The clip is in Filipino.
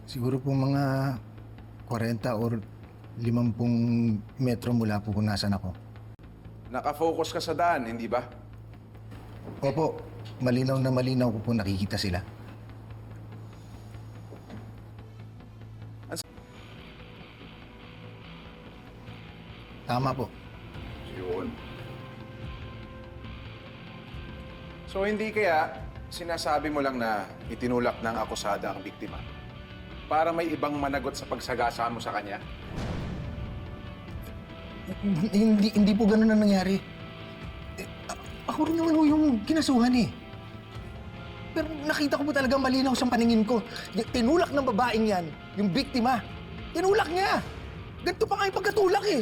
Siguro po mga 40 or 50 metro mula po kung nasan ako. Nakafocus ka sa daan, hindi ba? Opo, malinaw na malinaw ko po nakikita sila. Tama po. Yun. So hindi kaya sinasabi mo lang na itinulak ng akusada ang biktima para may ibang managot sa pagsagasa mo sa kanya? Hindi po ganun ang nangyari. Ako rin naman ho yung kinasuhan eh. Pero nakita ko po talaga malinaw sa paningin ko. Tinulak ng babaeng yan, yung biktima. Tinulak niya! Ganito pa nga yung pagkatulak eh.